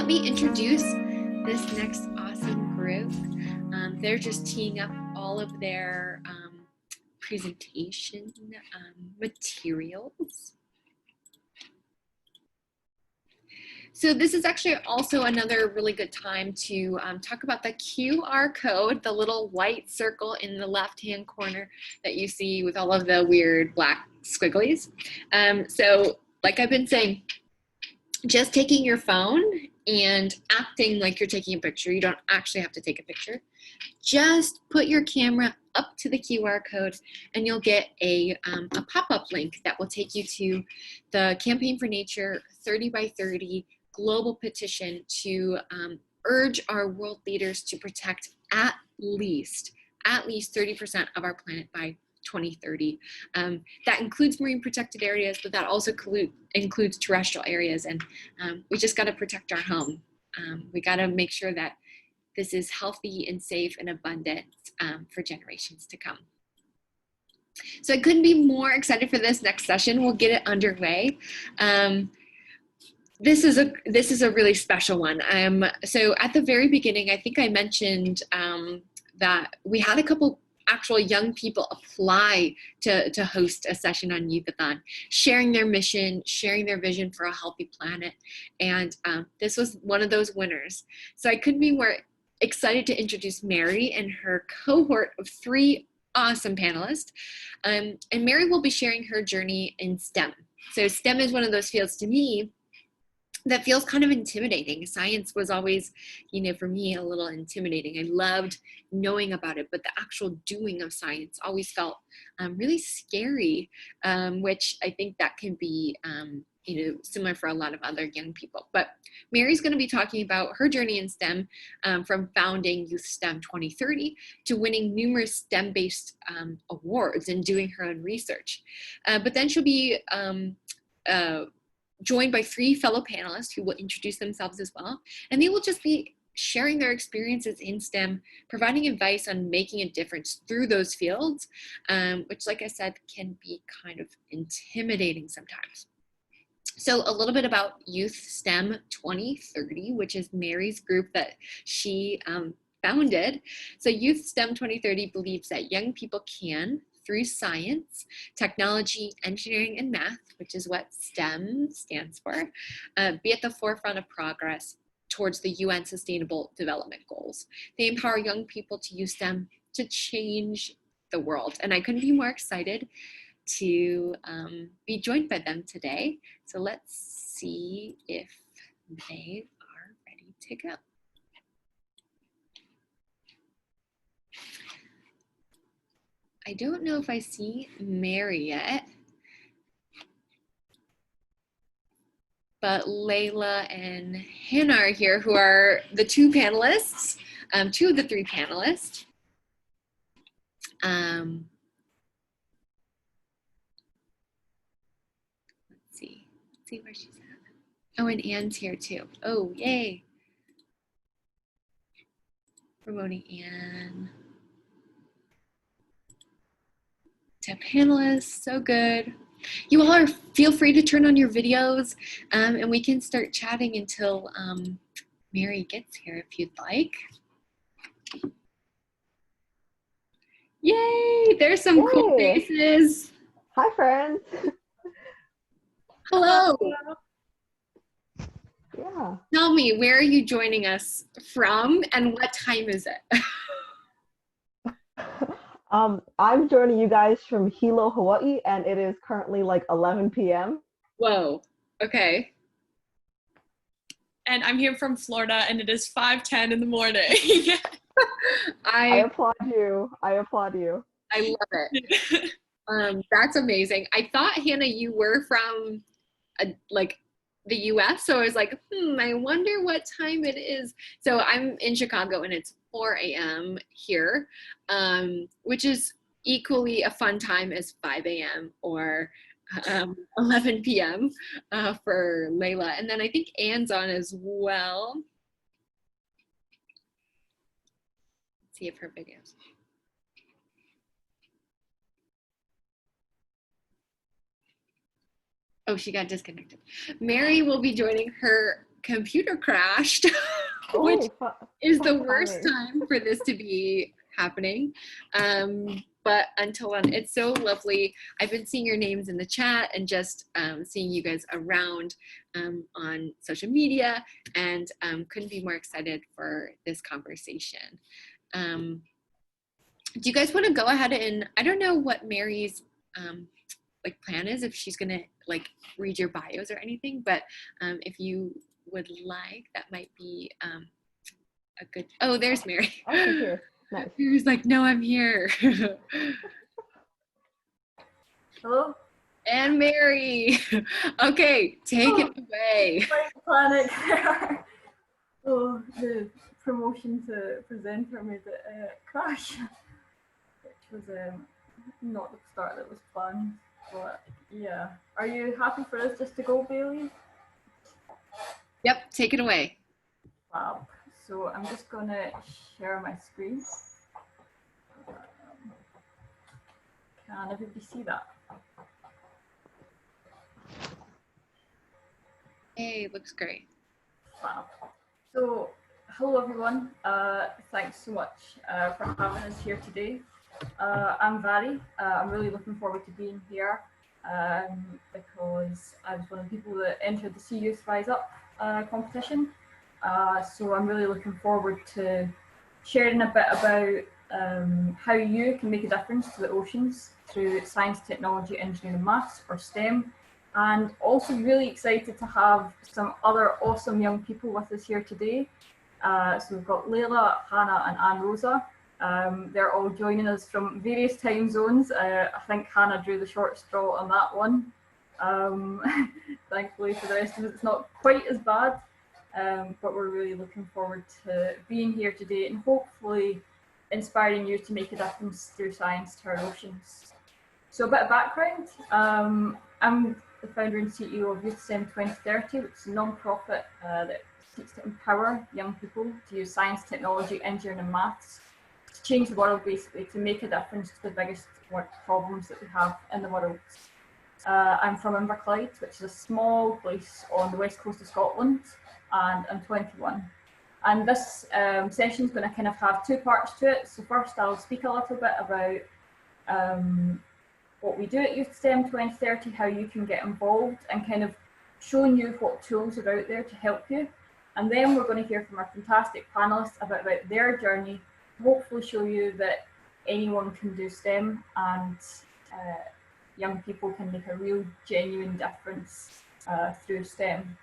let me introduce this next awesome group. They're just teeing up all of their presentation materials. So this is actually also another really good time to talk about the QR code, the little white circle in the left-hand corner that you see with all of the weird black squigglies. So like I've been saying, just taking your phone and acting like you're taking a picture. You don't actually have to take a picture. Just put your camera up to the QR code and you'll get a pop-up link that will take you to the Campaign for Nature 30 by 30 global petition to urge our world leaders to protect at least 30% of our planet by 2030. That includes marine protected areas, but that also includes terrestrial areas. And we just got to protect our home. We got to make sure that this is healthy and safe and abundant for generations to come. So I couldn't be more excited for this next session. We'll get it underway. This is a really special one. So at the very beginning, I think I mentioned that we had a couple actual young people apply to host a session on Youth-A-Thon, sharing their mission, sharing their vision for a healthy planet. And this was one of those winners. So I couldn't be more excited to introduce Mhairi and her cohort of 3 awesome panelists. And Mhairi will be sharing her journey in STEM. So STEM is one of those fields to me that feels kind of intimidating. Science was always, for me, a little intimidating. I loved knowing about it, but the actual doing of science always felt really scary, which I think that can be, similar for a lot of other young people. But Mhairi's going to be talking about her journey in STEM, from founding Youth STEM 2030 to winning numerous STEM-based awards and doing her own research. But then she'll be joined by 3 fellow panelists who will introduce themselves as well. And they will just be sharing their experiences in STEM, providing advice on making a difference through those fields, which, like I said, can be kind of intimidating sometimes. So a little bit about Youth STEM 2030, which is Mhairi's group that she founded. So Youth STEM 2030 believes that young people can, through science, technology, engineering, and math, which is what STEM stands for, be at the forefront of progress towards the UN Sustainable Development Goals. They empower young people to use STEM to change the world. And I couldn't be more excited to be joined by them today. So let's see if they are ready to go. I don't know if I see Mhairi yet, but Lela and Hannah are here, who are the 2 panelists, 2 of the 3 panelists. Let's see where she's at. Oh, and Anne's here too. Oh, yay. Promoting Anne. To panelists, so good. You all feel free to turn on your videos, and we can start chatting until Mhairi gets here if you'd like. Yay, there's some cool faces. Hi, friends. Hello. Yeah. Tell me, where are you joining us from and what time is it? I'm joining you guys from Hilo, Hawaii, and it is currently like 11 p.m. Whoa, okay. And I'm here from Florida, and it is 5:10 in the morning. I applaud you. I applaud you. I love it. That's amazing. I thought, Hannah, you were from the US, so I was like, I wonder what time it is. So I'm in Chicago and it's 4 a.m. here, which is equally a fun time as 5 a.m. or 11 p.m. For Lela. And then I think Anne's on as well. Let's see if her videos. Oh, she got disconnected. Mhairi will be joining her computer crashed, which Oh, is the fun worst timing. time for this to be happening. But until then, it's so lovely. I've been seeing your names in the chat and just seeing you guys around on social media, and couldn't be more excited for this conversation. Do you guys want to go ahead and, I don't know what Mhairi's like plan is, if she's gonna like read your bios or anything, but if you would like, that might be a good, oh, there's Mhairi. Oh, she's here. Nice. Mhairi's like, no, I'm here. Hello? And Mhairi. Okay, take it away. Panic. Oh, the promotion to presenter made it crash, which was not the start that was planned. But yeah, are you happy for us just to go, Bailey? Yep, take it away. Fab. So I'm just gonna share my screen. Can everybody see that? Hey, looks great. Fab. So, hello everyone. Thanks so much for having us here today. I'm Mhairi. I'm really looking forward to being here because I was one of the people that entered the Sea Youth Rise Up competition. So I'm really looking forward to sharing a bit about how you can make a difference to the oceans through science, technology, engineering and maths, or STEM. And also really excited to have some other awesome young people with us here today. So we've got Lela, Hannah and Anne-Rosa. They're all joining us from various time zones. I think Hannah drew the short straw on that one. Thankfully for the rest of us, it's not quite as bad, but we're really looking forward to being here today and hopefully inspiring you to make a difference through science to our oceans. So a bit of background. I'm the founder and CEO of Youth-A-Thon 2030, which is a non-profit that seeks to empower young people to use science, technology, engineering and maths to change the world, basically, to make a difference to the biggest problems that we have in the world. I'm from Inverclyde, which is a small place on the west coast of Scotland, and I'm 21. And this session is going to kind of have two parts to it. So first I'll speak a little bit about what we do at Youth-A-Thon 2030, how you can get involved, and kind of showing you what tools are out there to help you. And then we're going to hear from our fantastic panelists about their journey, hopefully show you that anyone can do STEM and young people can make a real genuine difference through STEM.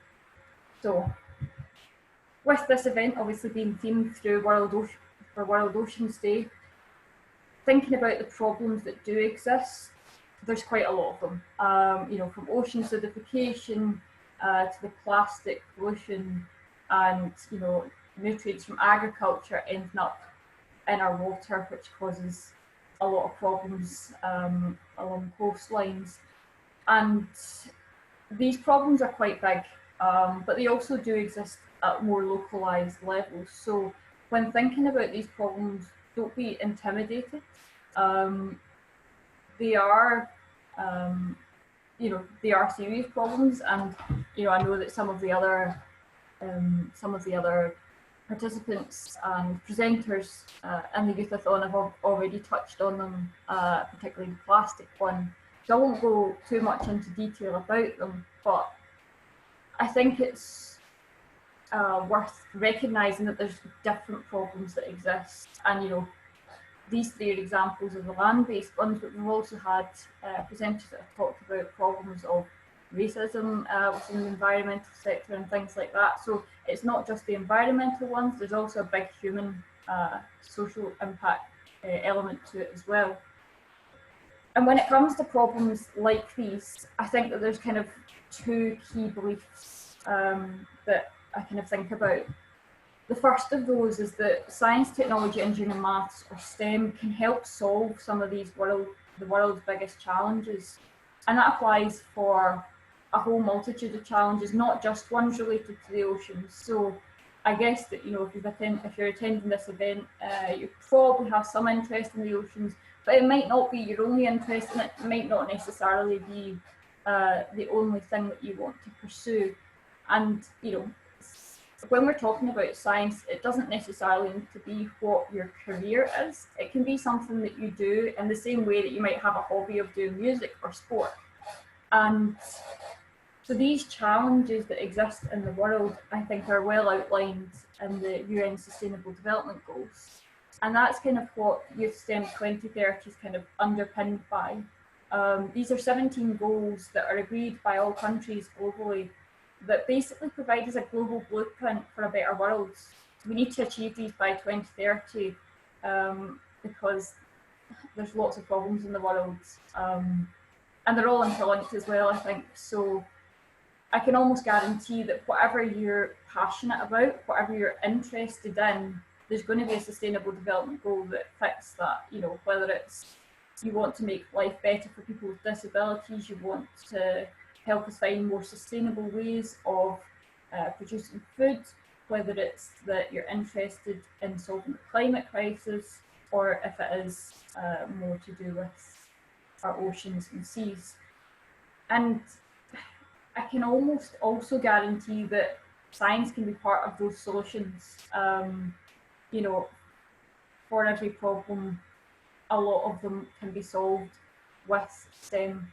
So with this event obviously being themed through World Oceans Day, thinking about the problems that do exist, there's quite a lot of them. You know, from ocean acidification to the plastic pollution, and you know, nutrients from agriculture ending up in our water, which causes a lot of problems along coastlines. And these problems are quite big, but they also do exist at more localized levels. So when thinking about these problems, don't be intimidated. They are, you know, they are serious problems, and you know, I know that some of the other participants and presenters in the Youth-A-Thon have already touched on them, particularly the plastic one. So I won't go too much into detail about them, but I think it's worth recognising that there's different problems that exist, and you know, these three are examples of the land-based ones, but we've also had presenters that have talked about problems of racism within the environmental sector and things like that. So it's not just the environmental ones, there's also a big human social impact element to it as well. And when it comes to problems like these, I think that there's kind of two key beliefs that I kind of think about. The first of those is that science, technology, engineering and maths, or STEM, can help solve some of these the world's biggest challenges. And that applies for a whole multitude of challenges, not just ones related to the oceans. So I guess that, you know, if you're attending this event, you probably have some interest in the oceans, but it might not be your only interest, and it might not necessarily be the only thing that you want to pursue. And, you know, when we're talking about science, it doesn't necessarily need to be what your career is. It can be something that you do in the same way that you might have a hobby of doing music or sport. And so these challenges that exist in the world, I think, are well outlined in the UN Sustainable Development Goals. And that's kind of what Youth STEM 2030 is kind of underpinned by. These are 17 goals that are agreed by all countries globally that basically provide us a global blueprint for a better world. We need to achieve these by 2030 because there's lots of problems in the world. And they're all interlinked as well, I think. So I can almost guarantee that whatever you're passionate about, whatever you're interested in, there's going to be a sustainable development goal that fits that. You know, whether it's you want to make life better for people with disabilities, you want to help us find more sustainable ways of producing food, whether it's that you're interested in solving the climate crisis, or if it is more to do with our oceans and seas. And I can almost also guarantee that science can be part of those solutions. You know, for every problem, a lot of them can be solved with STEM.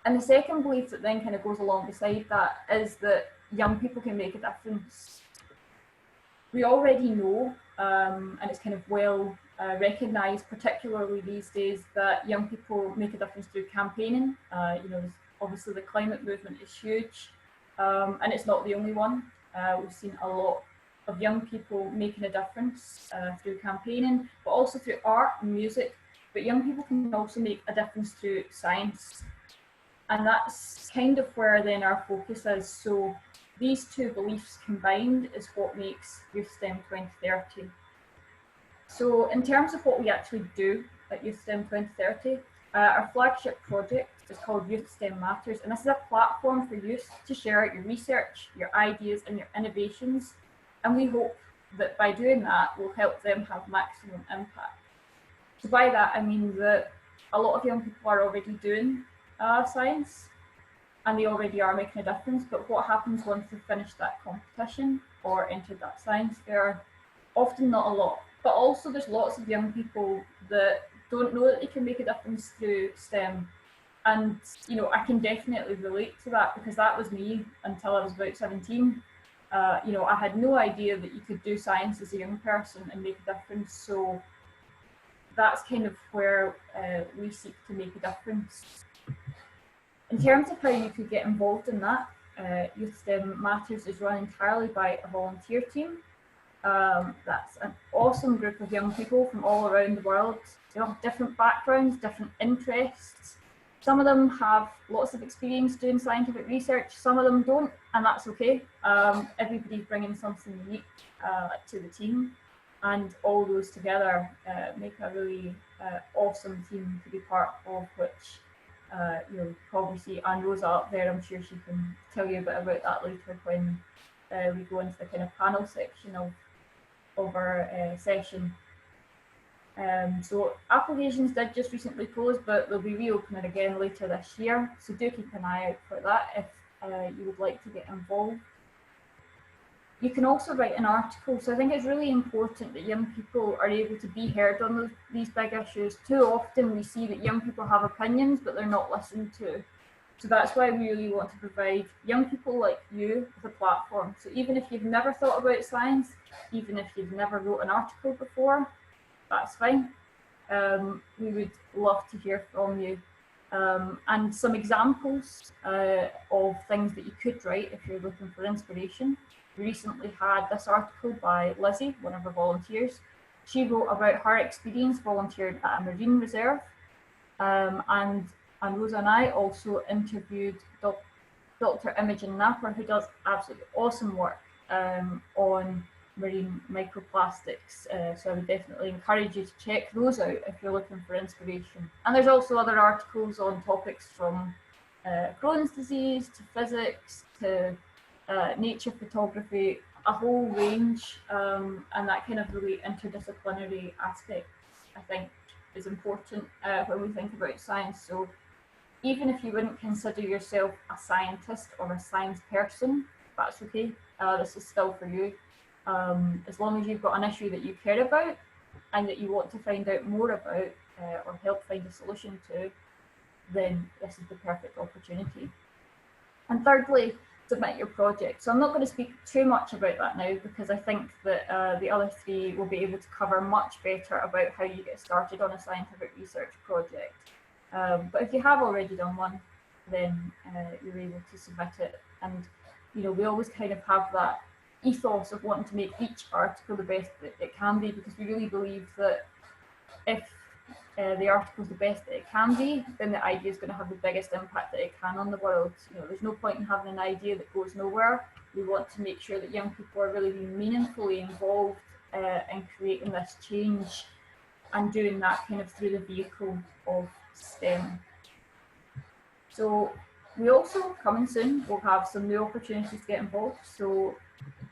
And the second belief that then kind of goes along beside that is that young people can make a difference. We already know, and it's kind of well recognised, particularly these days, that young people make a difference through campaigning. You know, obviously the climate movement is huge, and it's not the only one. We've seen a lot of young people making a difference through campaigning, but also through art and music. But young people can also make a difference through science. And that's kind of where then our focus is. So these two beliefs combined is what makes Youth STEM 2030. So in terms of what we actually do at Youth STEM 2030, our flagship project is called Youth STEM Matters, and this is a platform for youth to share your research, your ideas and your innovations. And we hope that by doing that, we'll help them have maximum impact. So by that, I mean that a lot of young people are already doing science, and they already are making a difference. But what happens once they've finished that competition or entered that science fair? Often not a lot. But also there's lots of young people that don't know that they can make a difference through STEM. And, you know, I can definitely relate to that because that was me until I was about 17. You know, I had no idea that you could do science as a young person and make a difference. So that's kind of where we seek to make a difference. In terms of how you could get involved in that, Youth STEM Matters is run entirely by a volunteer team. That's an awesome group of young people from all around the world. They all have different backgrounds, different interests. Some of them have lots of experience doing scientific research, some of them don't, and that's okay. Everybody's bringing something unique to the team, and all those together make a really awesome team to be part of, which you'll probably see Anne-Rosa up there. I'm sure she can tell you a bit about that later when we go into the kind of panel section of our session. So applications did just recently close, but they'll be reopening again later this year. So do keep an eye out for that if you would like to get involved. You can also write an article. So I think it's really important that young people are able to be heard on these big issues. Too often we see that young people have opinions, but they're not listened to. So that's why we really want to provide young people like you with a platform. So even if you've never thought about science, even if you've never wrote an article before, that's fine. We would love to hear from you. And some examples of things that you could write if you're looking for inspiration. We recently had this article by Lizzie, one of our volunteers. She wrote about her experience volunteering at a marine reserve. And Anne-Rosa and I also interviewed Dr. Imogen Napper, who does absolutely awesome work on marine microplastics. So I would definitely encourage you to check those out if you're looking for inspiration. And there's also other articles on topics from Crohn's disease to physics to nature photography, a whole range, and that kind of really interdisciplinary aspect, I think, is important when we think about science. So even if you wouldn't consider yourself a scientist or a science person, that's okay. This is still for you. As long as you've got an issue that you care about and that you want to find out more about or help find a solution to, then this is the perfect opportunity. And thirdly, submit your project. So I'm not going to speak too much about that now because I think that the other three will be able to cover much better about how you get started on a scientific research project. But if you have already done one, then you're able to submit it. And you know, we always kind of have that ethos of wanting to make each article the best that it can be, because we really believe that if the article is the best that it can be, then the idea is going to have the biggest impact that it can on the world. You know, there's no point in having an idea that goes nowhere. We want to make sure that young people are really being meaningfully involved in creating this change and doing that kind of through the vehicle of STEM. So we also, coming soon, will have some new opportunities to get involved. So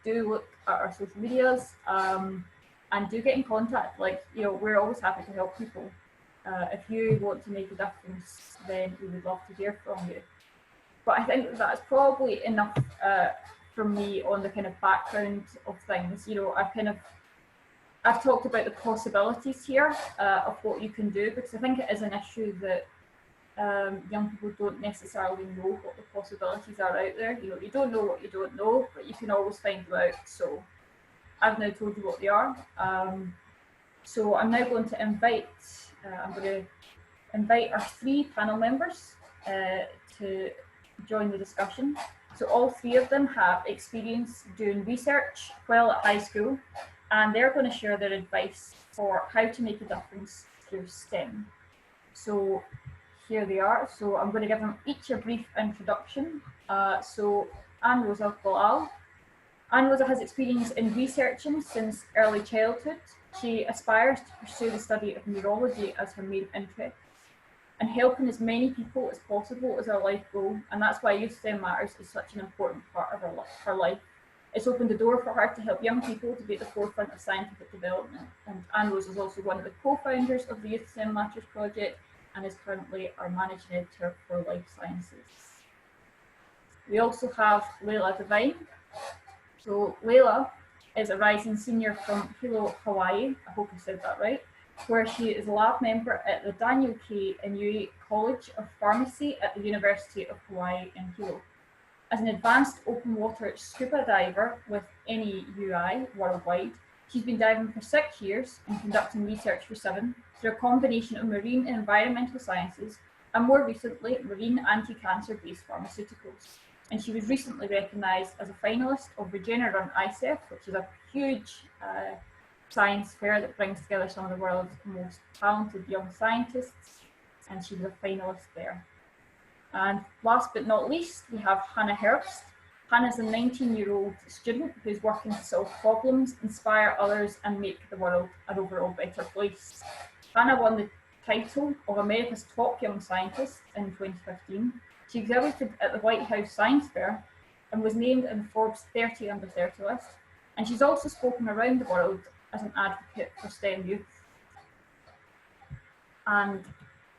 do look at our social medias and do get in contact. Like, you know, we're always happy to help people. If you want to make a difference, then we would love to hear from you. But I think that's probably enough from me on the kind of background of things. You know, I've talked about the possibilities here of what you can do, because I think it is an issue that young people don't necessarily know what the possibilities are out there. You know, you don't know what you don't know, but you can always find them out. So I've now told you what they are. So I'm now going to invite our three panel members to join the discussion. So all three of them have experience doing research while at high school, and they're going to share their advice for how to make a difference through STEM. So here they are. So I'm going to give them each a brief introduction. So Anne-Rosa Bilal. Anne-Rosa has experience in researching since early childhood. She aspires to pursue the study of neurology as her main interest, and helping as many people as possible is her life goal, and that's why Youth STEM Matters is such an important part of her life. It's opened the door for her to help young people to be at the forefront of scientific development, and Anne-Rosa is also one of the co-founders of the Youth STEM Matters project and is currently our managing editor for life sciences. We also have Lela DeVine. So Lela is a rising senior from Hilo, Hawaii. I hope I said that right, where she is a lab member at the Daniel K. Inouye College of Pharmacy at the University of Hawaii in Hilo. As an advanced open water scuba diver with NEUI worldwide, she's been diving for 6 years and conducting research for 7 through a combination of marine and environmental sciences, and more recently, marine anti-cancer-based pharmaceuticals. And she was recently recognised as a finalist of Regeneron ICEF, which is a huge science fair that brings together some of the world's most talented young scientists, and she was a finalist there. And last but not least, we have Hannah Herbst. Hannah is a 19-year-old student who's working to solve problems, inspire others, and make the world an overall better place. Hannah won the title of America's Top Young Scientist in 2015. She exhibited at the White House Science Fair and was named in the Forbes 30 Under 30 list. And she's also spoken around the world as an advocate for STEM youth. And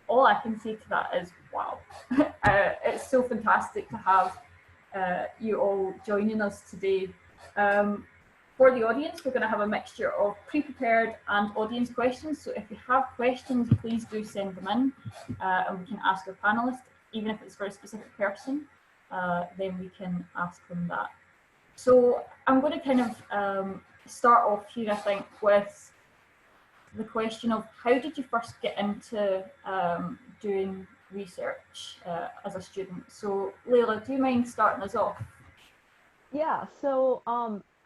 all I can say to that is, wow. It's so fantastic to have you all joining us today. For the audience, we're going to have a mixture of pre-prepared and audience questions. So if you have questions, please do send them in and we can ask our panelists. Even if it's for a specific person, then we can ask them that. So I'm going to kind of start off here, I think, with the question of how did you first get into doing research as a student? So Lela, do you mind starting us off? Yeah, so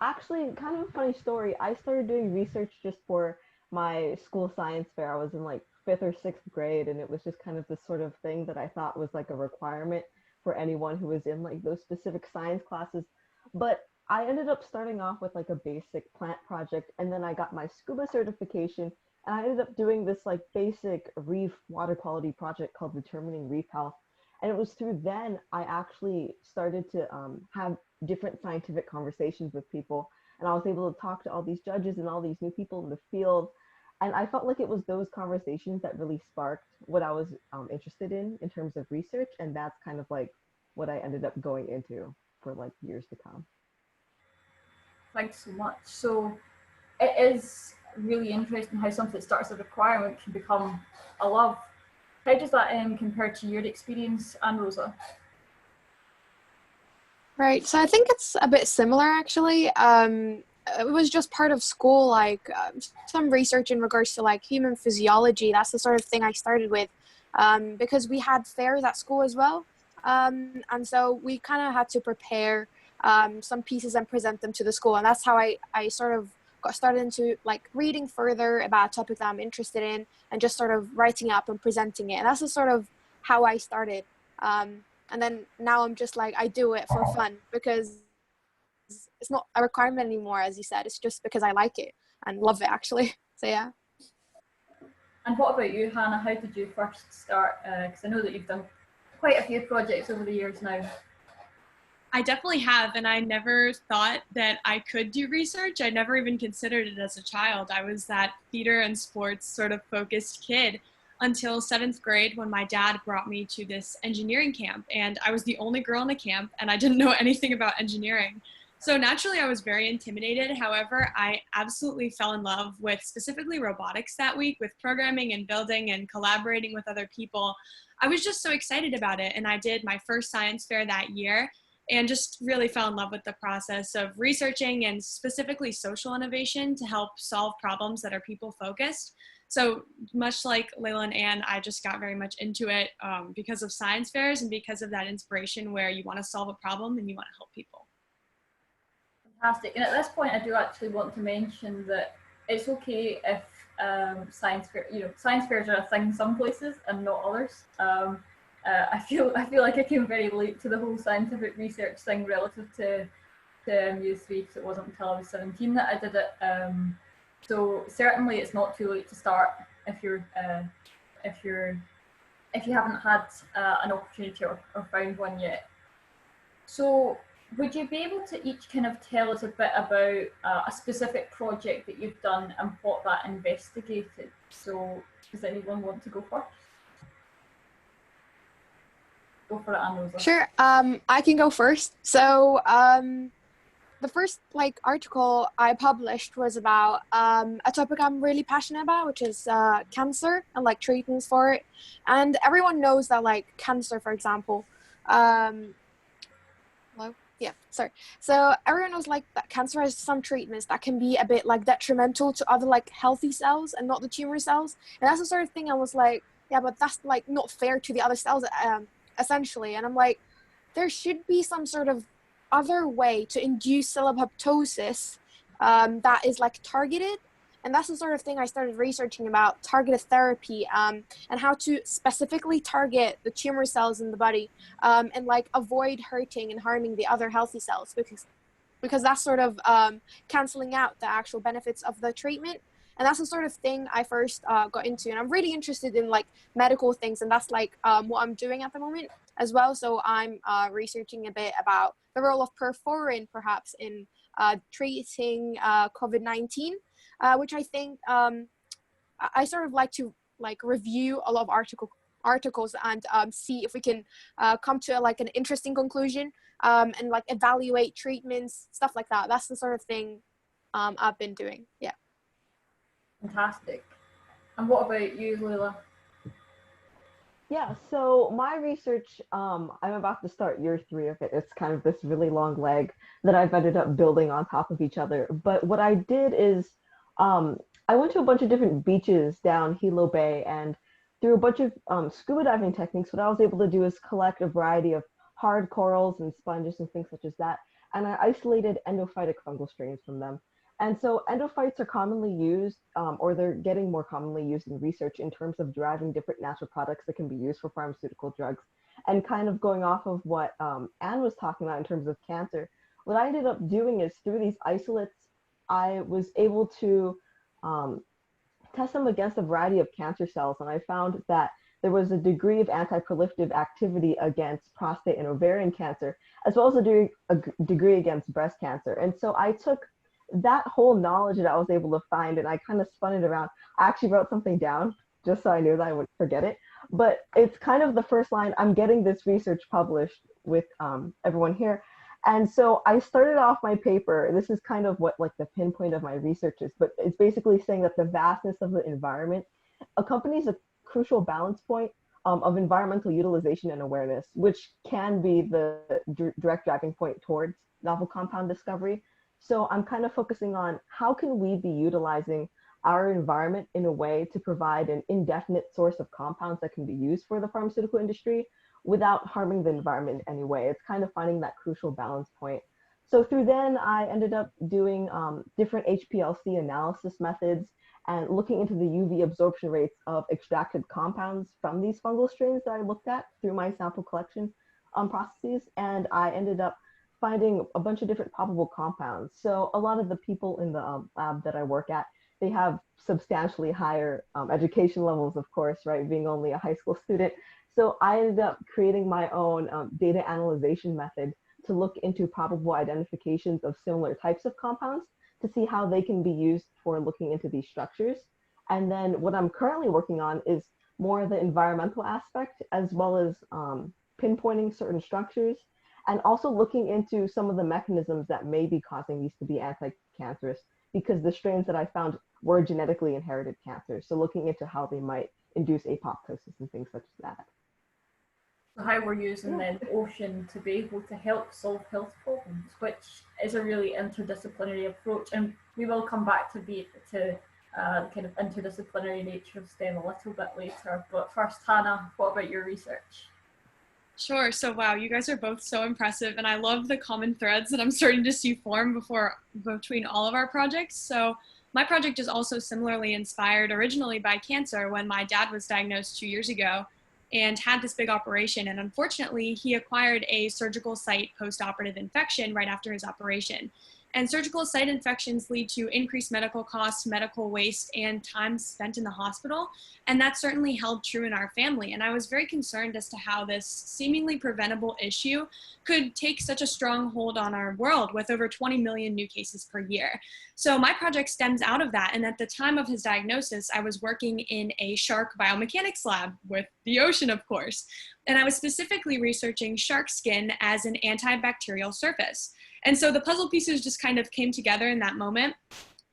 actually kind of a funny story. I started doing research just for my school science fair. I was in like 5th or 6th grade, and it was just kind of the sort of thing that I thought was like a requirement for anyone who was in like those specific science classes. But I ended up starting off with like a basic plant project, and then I got my scuba certification, and I ended up doing this like basic reef water quality project called Determining Reef Health. And it was through then I actually started to have different scientific conversations with people, and I was able to talk to all these judges and all these new people in the field. And I felt like it was those conversations that really sparked what I was interested in terms of research, and that's kind of like what I ended up going into. for like years to come. Thanks so much. So it is really interesting how something that starts as a requirement can become a love. How does that compare to your experience, Anne-Rosa? Right. So I think it's a bit similar, actually. It was just part of school, like some research in regards to like human physiology. That's the sort of thing I started with, because we had fairs at school as well. And so we kind of had to prepare some pieces and present them to the school. And that's how I sort of got started into like reading further about a topic that I'm interested in and just sort of writing up and presenting it. And that's the sort of how I started. And then now I'm just like, I do it for fun because it's not a requirement anymore, as you said. It's just because I like it and love it, actually. So yeah. And what about you, Hannah? How did you first start? Because I know that you've done quite a few projects over the years now. I definitely have, and I never thought that I could do research. I never even considered it as a child. I was that theater and sports sort of focused kid until 7th grade when my dad brought me to this engineering camp, and I was the only girl in the camp and I didn't know anything about engineering. So naturally I was very intimidated. However, I absolutely fell in love with specifically robotics that week, with programming and building and collaborating with other people. I was just so excited about it, and I did my first science fair that year and just really fell in love with the process of researching and specifically social innovation to help solve problems that are people focused. So much like Lela and Anne, I just got very much into it because of science fairs and because of that inspiration where you want to solve a problem and you want to help people. Fantastic. And at this point, I do actually want to mention that it's okay if science fairs are a thing in some places and not others. I feel like I came very late to the whole scientific research thing relative to Youth-A-Thon, because it wasn't until I was 17 that I did it. So certainly it's not too late to start if you haven't had an opportunity or found one yet. So would you be able to each kind of tell us a bit about a specific project that you've done and what that investigated? So does anyone want to go first? Go for it, Anne-Rosa. Sure. I can go first. So the first article I published was about a topic I'm really passionate about, which is cancer and treatments for it. And everyone knows that cancer, for example, So everyone knows that cancer has some treatments that can be a bit detrimental to other healthy cells and not the tumor cells. And that's the sort of thing I was yeah, but that's not fair to the other cells, essentially. And I'm there should be some sort of other way to induce cell apoptosis that is targeted. And that's the sort of thing I started researching about, targeted therapy, and how to specifically target the tumor cells in the body, and avoid hurting and harming the other healthy cells, because that's sort of canceling out the actual benefits of the treatment. And that's the sort of thing I first got into. And I'm really interested in medical things, and that's what I'm doing at the moment as well. So I'm researching a bit about the role of perforin perhaps in treating COVID-19. Which I think I sort of like to review a lot of articles and see if we can come to an interesting conclusion, and evaluate treatments, stuff like that. That's the sort of thing I've been doing. Yeah. Fantastic. And what about you, Lela? Yeah, so my research, I'm about to start year 3 of it. It's kind of this really long leg that I've ended up building on top of each other. But what I did is I went to a bunch of different beaches down Hilo Bay, and through a bunch of scuba diving techniques, what I was able to do is collect a variety of hard corals and sponges and things such as that. And I isolated endophytic fungal strains from them. And so endophytes are commonly used, or they're getting more commonly used in research in terms of deriving different natural products that can be used for pharmaceutical drugs. And kind of going off of what Anne was talking about in terms of cancer, what I ended up doing is through these isolates, I was able to test them against a variety of cancer cells, and I found that there was a degree of anti-proliferative activity against prostate and ovarian cancer, as well as a degree against breast cancer. And so I took that whole knowledge that I was able to find, and I kind of spun it around. I actually wrote something down just so I knew that I wouldn't forget it. But it's kind of the first line, I'm getting this research published with everyone here. And so I started off my paper. This is kind of what like the pinpoint of my research is, but it's basically saying that the vastness of the environment accompanies a crucial balance point of environmental utilization and awareness, which can be the direct driving point towards novel compound discovery. So I'm kind of focusing on how can we be utilizing our environment in a way to provide an indefinite source of compounds that can be used for the pharmaceutical industry without harming the environment in any way. It's kind of finding that crucial balance point. So through then I ended up doing different HPLC analysis methods and looking into the UV absorption rates of extracted compounds from these fungal strains that I looked at through my sample collection processes. And I ended up finding a bunch of different probable compounds. So a lot of the people in the lab that I work at, they have substantially higher education levels, of course, right? Being only a high school student. So I ended up creating my own data analyzation method to look into probable identifications of similar types of compounds to see how they can be used for looking into these structures. And then what I'm currently working on is more the environmental aspect, as well as pinpointing certain structures, and also looking into some of the mechanisms that may be causing these to be anti-cancerous, because the strains that I found were genetically inherited cancers. So looking into how they might induce apoptosis and things such as that. So how we're using the ocean to be able to help solve health problems, which is a really interdisciplinary approach. And we will come back to the kind of interdisciplinary nature of STEM a little bit later. But first, Hannah, what about your research? Sure. So, wow, you guys are both so impressive, and I love the common threads that I'm starting to see form between all of our projects. So my project is also similarly inspired originally by cancer when my dad was diagnosed 2 years ago and had this big operation. And unfortunately, he acquired a surgical site post-operative infection right after his operation. And surgical site infections lead to increased medical costs, medical waste, and time spent in the hospital. And that certainly held true in our family. And I was very concerned as to how this seemingly preventable issue could take such a strong hold on our world with over 20 million new cases per year. So my project stems out of that. And at the time of his diagnosis, I was working in a shark biomechanics lab with the ocean, of course. And I was specifically researching shark skin as an antibacterial surface. And so the puzzle pieces just kind of came together in that moment.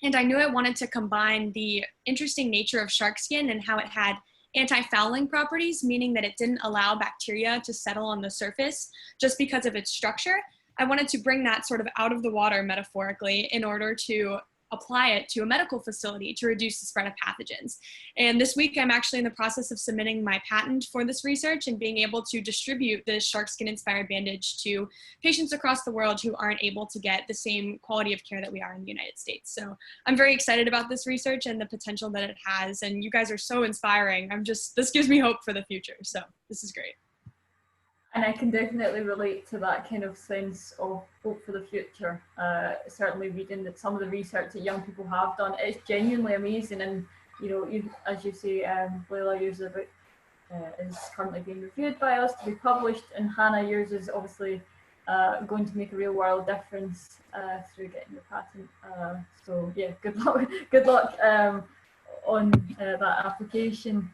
And I knew I wanted to combine the interesting nature of shark skin and how it had anti-fouling properties, meaning that it didn't allow bacteria to settle on the surface just because of its structure. I wanted to bring that sort of out of the water metaphorically in order to apply it to a medical facility to reduce the spread of pathogens. And this week, I'm actually in the process of submitting my patent for this research and being able to distribute this shark skin inspired bandage to patients across the world who aren't able to get the same quality of care that we are in the United States. So I'm very excited about this research and the potential that it has. And you guys are so inspiring. This gives me hope for the future. So this is great. And I can definitely relate to that kind of sense of hope for the future. Certainly reading that some of the research that young people have done, it's genuinely amazing. And, you know, as you say, Lela, yours is currently being reviewed by us to be published. And Hannah, yours is obviously going to make a real world difference through getting your patent. So yeah, good luck on that application.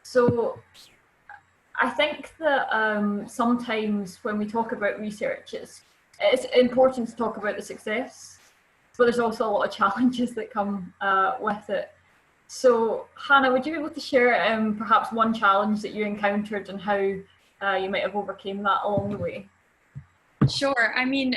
So I think that sometimes when we talk about research, it's important to talk about the success, but there's also a lot of challenges that come with it. So Hannah, would you be able to share perhaps one challenge that you encountered and how you might have overcame that along the way? Sure. I mean,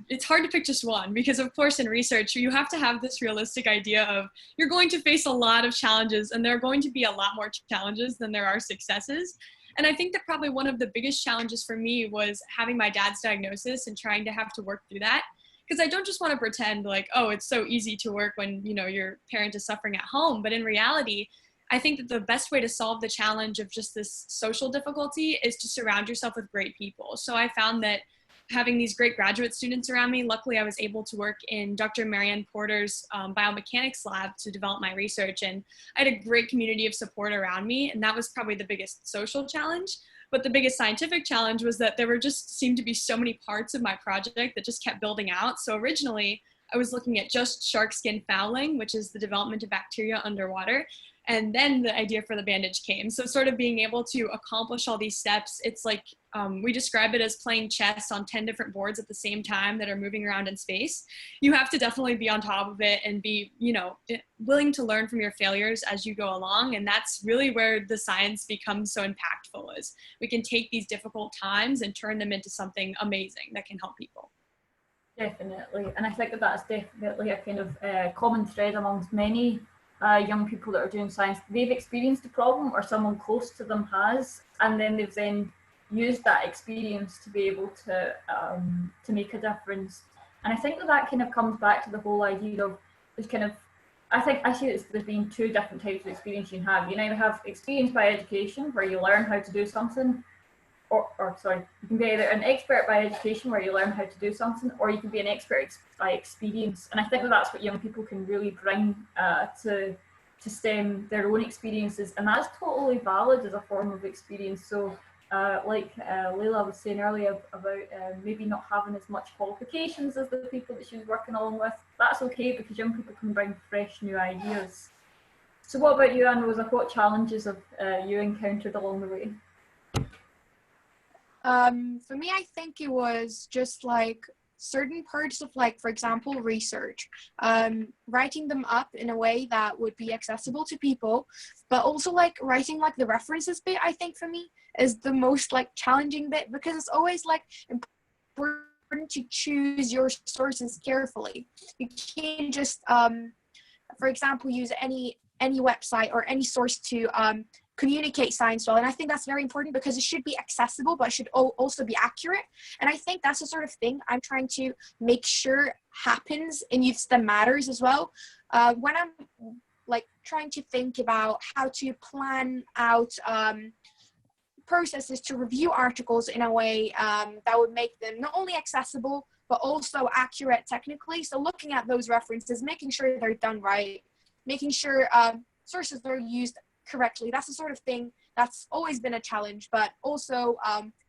it's hard to pick just one because, of course, in research, you have to have this realistic idea of you're going to face a lot of challenges, and there are going to be a lot more challenges than there are successes. And I think that probably one of the biggest challenges for me was having my dad's diagnosis and trying to have to work through that. Because I don't just want to pretend like, oh, it's so easy to work when, you know, your parent is suffering at home. But in reality, I think that the best way to solve the challenge of just this social difficulty is to surround yourself with great people. So I found that having these great graduate students around me, luckily I was able to work in Dr. Marianne Porter's biomechanics lab to develop my research. And I had a great community of support around me. And that was probably the biggest social challenge. But the biggest scientific challenge was that there were just seemed to be so many parts of my project that just kept building out. So originally I was looking at just shark skin fouling, which is the development of bacteria underwater. And then the idea for the bandage came. So sort of being able to accomplish all these steps, it's like we describe it as playing chess on 10 different boards at the same time that are moving around in space. You have to definitely be on top of it and be, you know, willing to learn from your failures as you go along. And that's really where the science becomes so impactful, is we can take these difficult times and turn them into something amazing that can help people. Definitely, and I think that that's definitely a kind of common thread amongst many young people that are doing science. They've experienced a problem, or someone close to them has, and then they've then used that experience to be able to make a difference. And I think that that kind of comes back to the whole idea of there's kind of, I think I see it as there's been two different types of experience you can have. You can either have experience by education, where you learn how to do something, or sorry, you can be either an expert by education, where you learn how to do something, or you can be an expert by experience. And I think that that's what young people can really bring to STEM, their own experiences, and that's totally valid as a form of experience. So like Lela was saying earlier about maybe not having as much qualifications as the people that she was working along with, that's okay, because young people can bring fresh new ideas. So what about you, Anne-Rosa? What challenges have you encountered along the way? For me, I think it was just like certain parts of, like, for example, research, writing them up in a way that would be accessible to people, but also like writing like the references bit, I think for me is the most like challenging bit, because it's always like important to choose your sources carefully. You can't just, for example, use any website or any source to communicate science well. And I think that's very important, because it should be accessible, but it should also be accurate. And I think that's the sort of thing I'm trying to make sure happens in Youth STEM Matters as well. When I'm like trying to think about how to plan out processes to review articles in a way that would make them not only accessible, but also accurate technically. So looking at those references, making sure they're done right, making sure sources are used correctly. That's the sort of thing that's always been a challenge, but also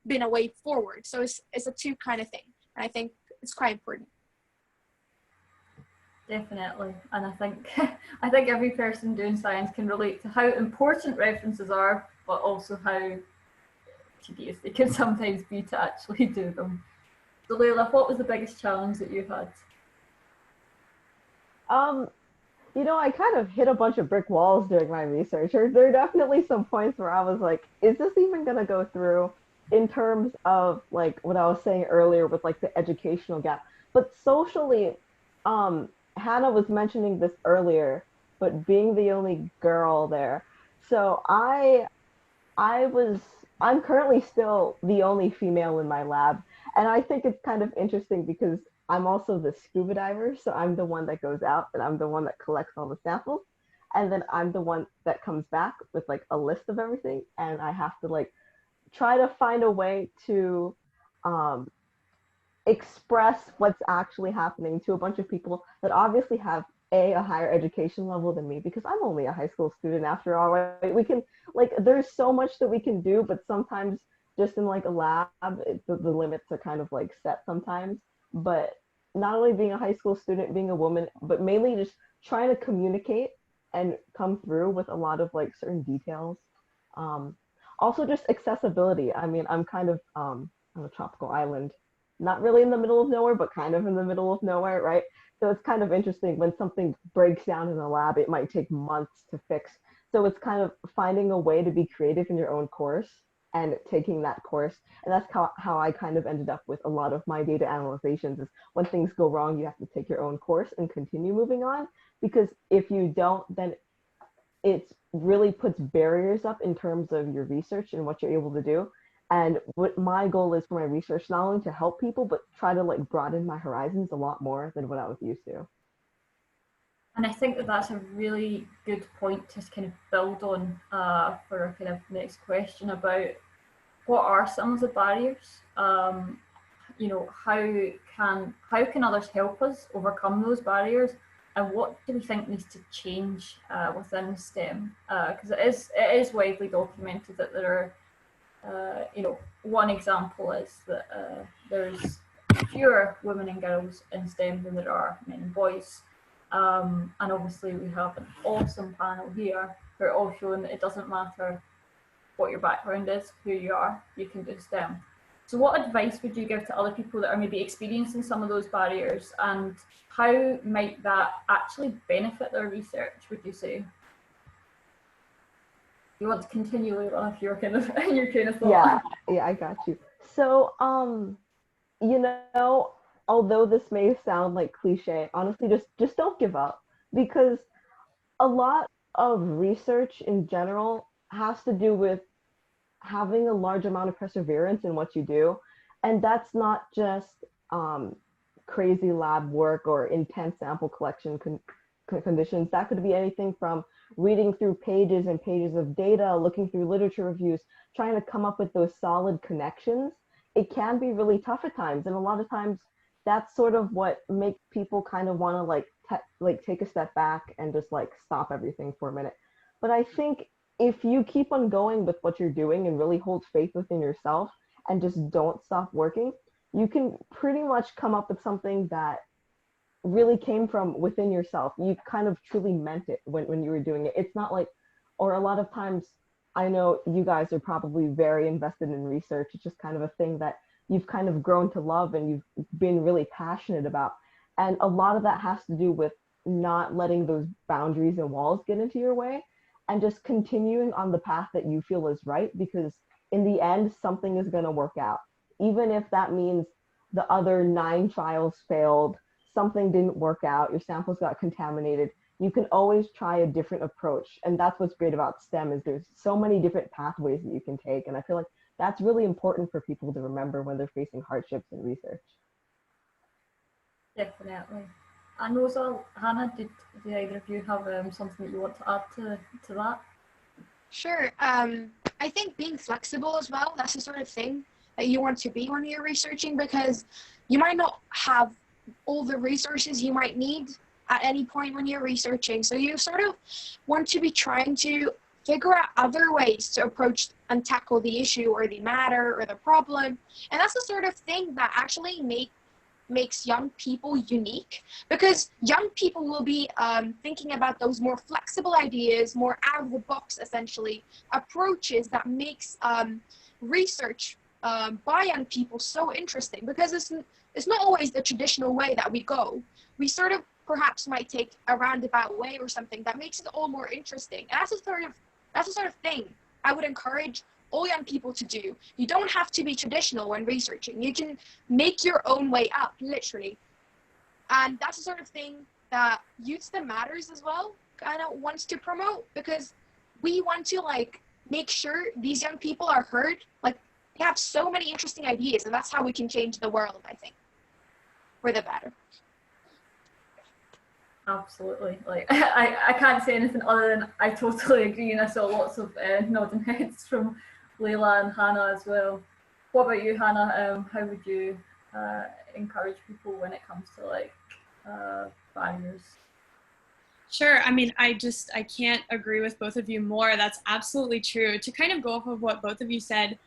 been a way forward. So it's a two kind of thing. And I think it's quite important. Definitely, and I think I think every person doing science can relate to how important references are, but also how tedious they can sometimes be to actually do them. So Lela, what was the biggest challenge that you've had? You know, I kind of hit a bunch of brick walls during my research. There are definitely some points where I was like, is this even going to go through, in terms of like what I was saying earlier with like the educational gap. But socially, Hannah was mentioning this earlier, but being the only girl there. So I'm currently still the only female in my lab. And I think it's kind of interesting because I'm also the scuba diver. So I'm the one that goes out and I'm the one that collects all the samples. And then I'm the one that comes back with like a list of everything. And I have to like try to find a way to express what's actually happening to a bunch of people that obviously have a higher education level than me, because I'm only a high school student after all, right? We can like, there's so much that we can do, but sometimes just in like a lab, the limits are kind of like set sometimes. But not only being a high school student, being a woman, but mainly just trying to communicate and come through with a lot of like certain details. Also just accessibility. I mean, I'm kind of on a tropical island, not really in the middle of nowhere, but kind of in the middle of nowhere, right? So it's kind of interesting when something breaks down in a lab, it might take months to fix. So it's kind of finding a way to be creative in your own course and taking that course. And that's how I kind of ended up with a lot of my data analyzations, is when things go wrong, you have to take your own course and continue moving on. Because if you don't, then it really puts barriers up in terms of your research and what you're able to do. And what my goal is for my research, not only to help people, but try to like broaden my horizons a lot more than what I was used to. And I think that that's a really good point to kind of build on for our kind of next question about what are some of the barriers. You know, how can others help us overcome those barriers, and what do we think needs to change within STEM? Because it is widely documented that there are, you know, one example is that there's fewer women and girls in STEM than there are men and boys. And obviously we have an awesome panel here who are all showing that it doesn't matter what your background is, who you are, you can do STEM. So what advice would you give to other people that are maybe experiencing some of those barriers, and how might that actually benefit their research, would you say? You want to continue, Lela, if you're kind of in your train of thought? Yeah, I got you. So, you know, although this may sound like cliche, honestly, just don't give up, because a lot of research in general has to do with having a large amount of perseverance in what you do. And that's not just crazy lab work or intense sample collection conditions. That could be anything from reading through pages and pages of data, looking through literature reviews, trying to come up with those solid connections. It can be really tough at times. And a lot of times that's sort of what makes people kind of want to like take a step back and just like stop everything for a minute. But I think if you keep on going with what you're doing and really hold faith within yourself and just don't stop working, you can pretty much come up with something that really came from within yourself. You kind of truly meant it when you were doing it. It's not like, or a lot of times, I know you guys are probably very invested in research. It's just kind of a thing that you've kind of grown to love and you've been really passionate about. And a lot of that has to do with not letting those boundaries and walls get into your way and just continuing on the path that you feel is right, because in the end, something is going to work out. Even if that means the other 9 trials failed, something didn't work out, your samples got contaminated, you can always try a different approach. And that's what's great about STEM, is there's so many different pathways that you can take. And I feel like that's really important for people to remember when they're facing hardships in research. Definitely. And Rosa, Hannah, did either of you have something that you want to add to that? Sure. I think being flexible as well, that's the sort of thing that you want to be when you're researching, because you might not have all the resources you might need at any point when you're researching. So you sort of want to be trying to figure out other ways to approach and tackle the issue or the matter or the problem. And that's the sort of thing that actually makes young people unique, because young people will be thinking about those more flexible ideas, more out of the box, essentially, approaches that makes research by young people so interesting, because it's not always the traditional way that we go. We sort of perhaps might take a roundabout way or something that makes it all more interesting. And that's the sort of thing I would encourage all young people to do. You don't have to be traditional when researching. You can make your own way up, literally. And that's the sort of thing that Youth-A-Thon Matters as well kind of wants to promote, because we want to like make sure these young people are heard. Like, they have so many interesting ideas, and that's how we can change the world, I think, for the better. Absolutely. Like, I can't say anything other than I totally agree, and I saw lots of nodding heads from Lela and Hannah as well. What about you, Hannah? How would you encourage people when it comes to like barriers? Sure. I mean, I can't agree with both of you more. That's absolutely true. To kind of go off of what both of you said,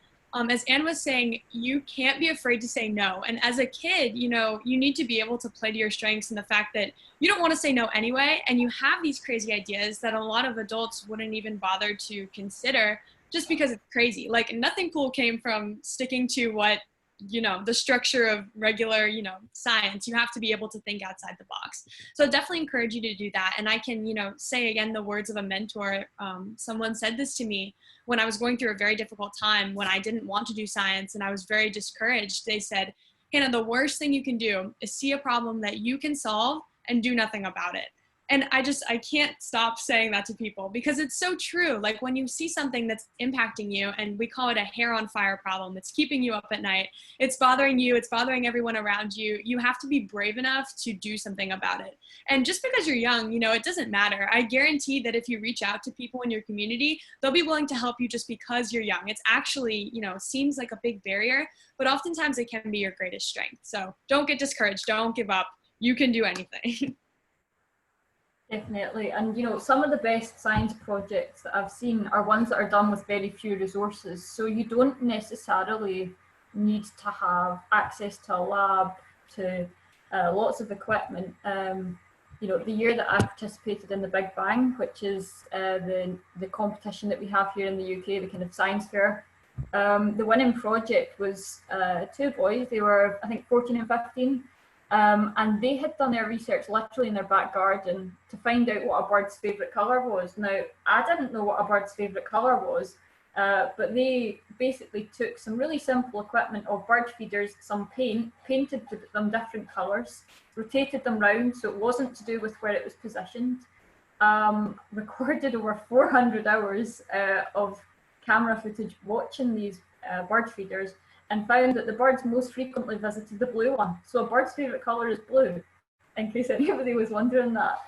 as Anne was saying, you can't be afraid to say no. And as a kid, you know, you need to be able to play to your strengths, and the fact that you don't want to say no anyway, and you have these crazy ideas that a lot of adults wouldn't even bother to consider just because it's crazy. Like, nothing cool came from sticking to what, you know, the structure of regular, you know, science. You have to be able to think outside the box. So I definitely encourage you to do that. And I can, you know, say again the words of a mentor. Someone said this to me when I was going through a very difficult time, when I didn't want to do science and I was very discouraged. They said, Hannah, the worst thing you can do is see a problem that you can solve and do nothing about it. And I can't stop saying that to people, because it's so true. Like, when you see something that's impacting you, and we call it a hair on fire problem, it's keeping you up at night, it's bothering you, it's bothering everyone around you, you have to be brave enough to do something about it. And just because you're young, you know, it doesn't matter. I guarantee that if you reach out to people in your community, they'll be willing to help you just because you're young. It's actually, you know, seems like a big barrier, but oftentimes it can be your greatest strength. So don't get discouraged, don't give up. You can do anything. Definitely. And, you know, some of the best science projects that I've seen are ones that are done with very few resources. So you don't necessarily need to have access to a lab, to lots of equipment. You know, the year that I participated in the Big Bang, which is the competition that we have here in the UK, the kind of science fair, The winning project was two boys. They were, I think, 14 and 15. And they had done their research literally in their back garden to find out what a bird's favourite colour was. Now, I didn't know what a bird's favourite colour was, but they basically took some really simple equipment of bird feeders, some paint, painted them different colours, rotated them round so it wasn't to do with where it was positioned, recorded over 400 hours of camera footage watching these bird feeders, and found that the birds most frequently visited the blue one. So a bird's favourite colour is blue, in case anybody was wondering that.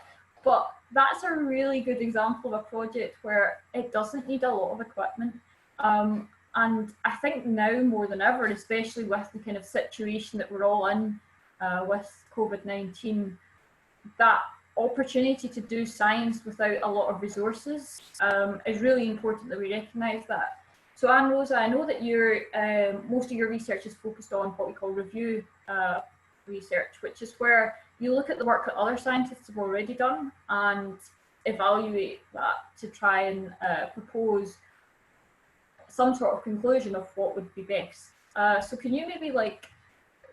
But that's a really good example of a project where it doesn't need a lot of equipment. And I think now more than ever, especially with the kind of situation that we're all in with COVID-19, that opportunity to do science without a lot of resources is really important that we recognise that. So Anne-Rosa, I know that most of your research is focused on what we call review research, which is where you look at the work that other scientists have already done and evaluate that to try and propose some sort of conclusion of what would be best. So can you maybe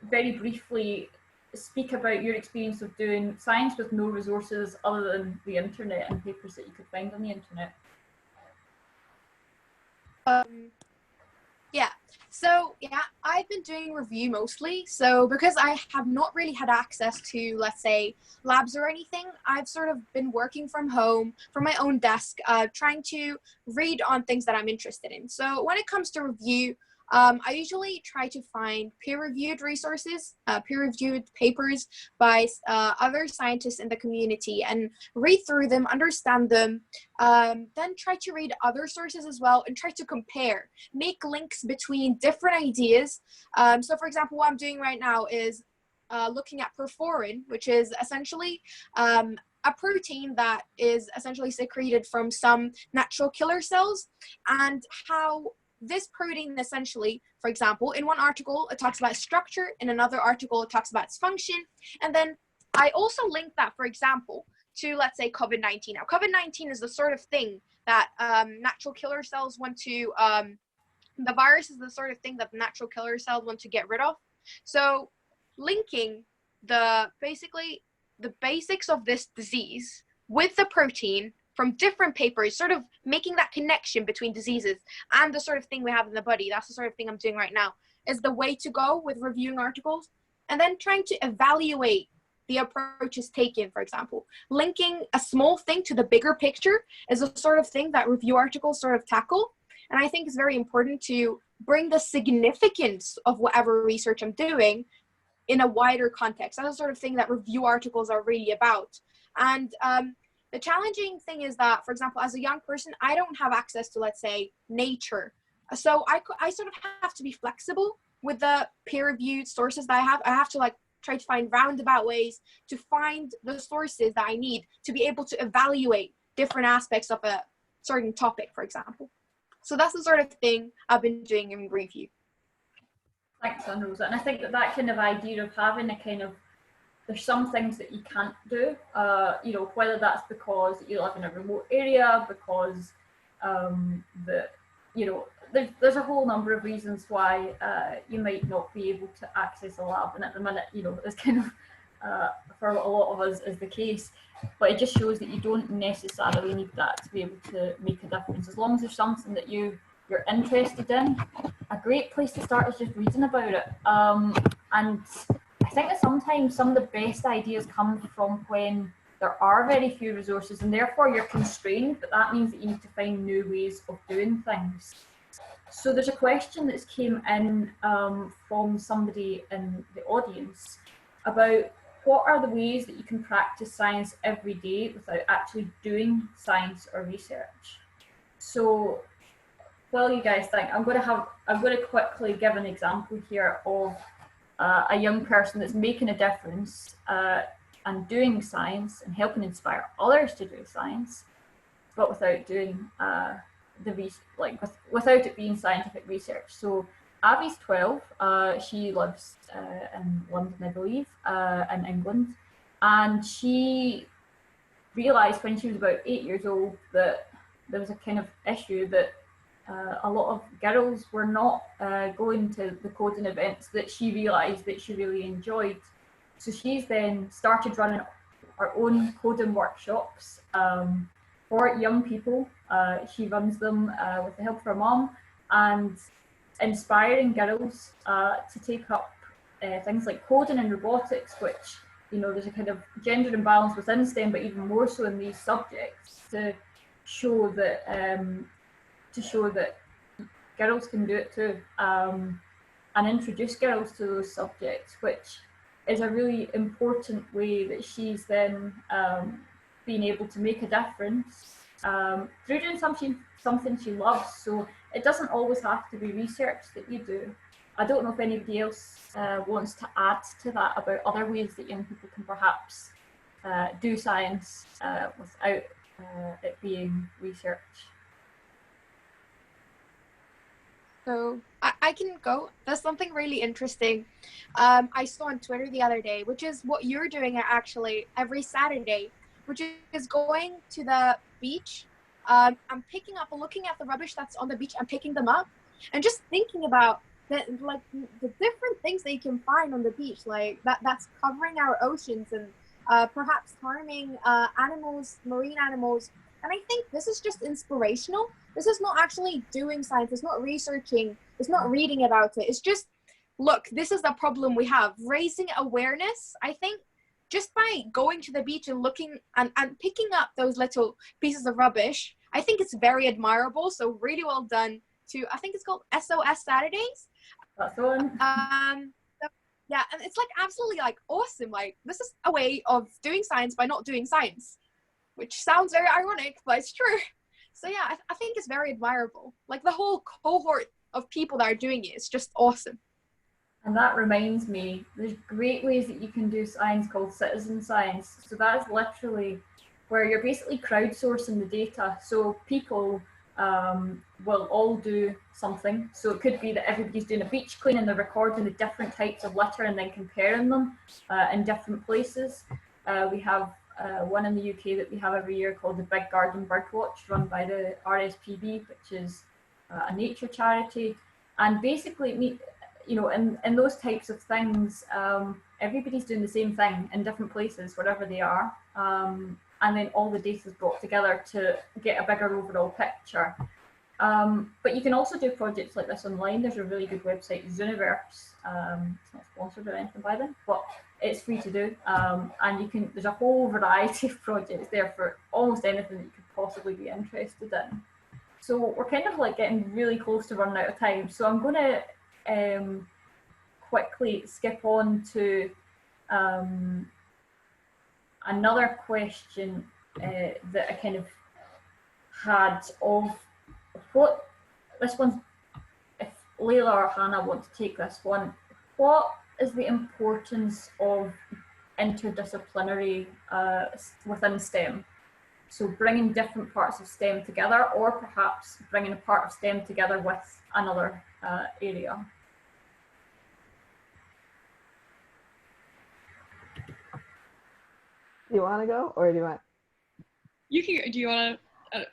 very briefly speak about your experience of doing science with no resources other than the internet and papers that you could find on the internet? Yeah, so yeah, I've been doing review mostly. So because I have not really had access to, let's say, labs or anything, I've sort of been working from home, from my own desk, trying to read on things that I'm interested in. So when it comes to review, I usually try to find peer-reviewed resources, peer-reviewed papers by other scientists in the community and read through them, understand them, then try to read other sources as well and try to compare, make links between different ideas. So for example, what I'm doing right now is looking at perforin, which is essentially a protein that is essentially secreted from some natural killer cells, and how this protein essentially, for example, in one article, it talks about its structure, in another article, it talks about its function. And then I also link that, for example, to, let's say, COVID-19. Now, COVID-19 is the sort of thing that natural killer cells want to, the virus is the sort of thing that the natural killer cells want to get rid of. So linking basically the basics of this disease with the protein from different papers, sort of making that connection between diseases and the sort of thing we have in the body, that's the sort of thing I'm doing right now, is the way to go with reviewing articles. And then trying to evaluate the approaches taken, for example. Linking a small thing to the bigger picture is the sort of thing that review articles sort of tackle. And I think it's very important to bring the significance of whatever research I'm doing in a wider context. That's the sort of thing that review articles are really about. And the challenging thing is that, for example, as a young person, I don't have access to, let's say, Nature. So I sort of have to be flexible with the peer-reviewed sources that I have. I have to try to find roundabout ways to find the sources that I need to be able to evaluate different aspects of a certain topic, for example. So that's the sort of thing I've been doing in review. Thanks, Anne-Rosa. And I think that kind of idea of having a kind of, there's some things that you can't do, whether that's because you live in a remote area, because there's a whole number of reasons why you might not be able to access a lab. And at the minute, it's kind of, for a lot of us is the case. But it just shows that you don't necessarily need that to be able to make a difference. As long as there's something that you're interested in, a great place to start is just reading about it. And I think that sometimes some of the best ideas come from when there are very few resources and therefore you're constrained, but that means that you need to find new ways of doing things. So there's a question that's came in from somebody in the audience about what are the ways that you can practice science every day without actually doing science or research. So while you guys think, I'm going to quickly give an example here of a young person that's making a difference and doing science and helping inspire others to do science, but without doing without it being scientific research. So Abby's 12. She lives in London, I believe, in England, and she realised when she was about 8 years old that there was a kind of issue that a lot of girls were not going to the coding events that she realised that she really enjoyed. So she's then started running her own coding workshops for young people. She runs them with the help of her mum, and inspiring girls to take up things like coding and robotics, which, you know, there's a kind of gender imbalance within STEM, but even more so in these subjects, to show that girls can do it too, and introduce girls to those subjects, which is a really important way that she's then been able to make a difference through doing something she loves. So it doesn't always have to be research that you do. I don't know if anybody else wants to add to that about other ways that young people can perhaps do science without it being research. So I can go. There's something really interesting I saw on Twitter the other day, which is what you're doing actually every Saturday, which is going to the beach and picking up and looking at the rubbish that's on the beach and picking them up, and just thinking about the different things that you can find on the beach, like that's covering our oceans and perhaps harming animals, marine animals. And I think this is just inspirational. This is not actually doing science. It's not researching. It's not reading about it. It's just, look, this is the problem we have. Raising awareness, I think, just by going to the beach and looking and picking up those little pieces of rubbish, I think it's very admirable. So really well done to, I think it's called SOS Saturdays. That's the one. Yeah, and it's like absolutely like awesome. Like, this is a way of doing science by not doing science, which sounds very ironic, but it's true. So yeah, I think it's very admirable. Like, the whole cohort of people that are doing it is just awesome. And that reminds me, there's great ways that you can do science called citizen science. So that's literally where you're basically crowdsourcing the data. So people will all do something. So it could be that everybody's doing a beach clean and they're recording the different types of litter and then comparing them in different places. We have one in the UK that we have every year called the Big Garden Birdwatch, run by the RSPB, which is a nature charity. And basically, you know, in those types of things, everybody's doing the same thing in different places, wherever they are. And then all the data is brought together to get a bigger overall picture. But you can also do projects like this online. There's a really good website, Zooniverse. It's not sponsored or anything by them, but it's free to do. And you can, there's a whole variety of projects there for almost anything that you could possibly be interested in. So we're kind of like getting really close to running out of time. So I'm going to quickly skip on to another question that I kind of had of what, this one's, if Lela or Hannah want to take this one, what is the importance of interdisciplinary within STEM? So bringing different parts of STEM together, or perhaps bringing a part of STEM together with another area. Do you want to go, or do you want? You can. Do you want to?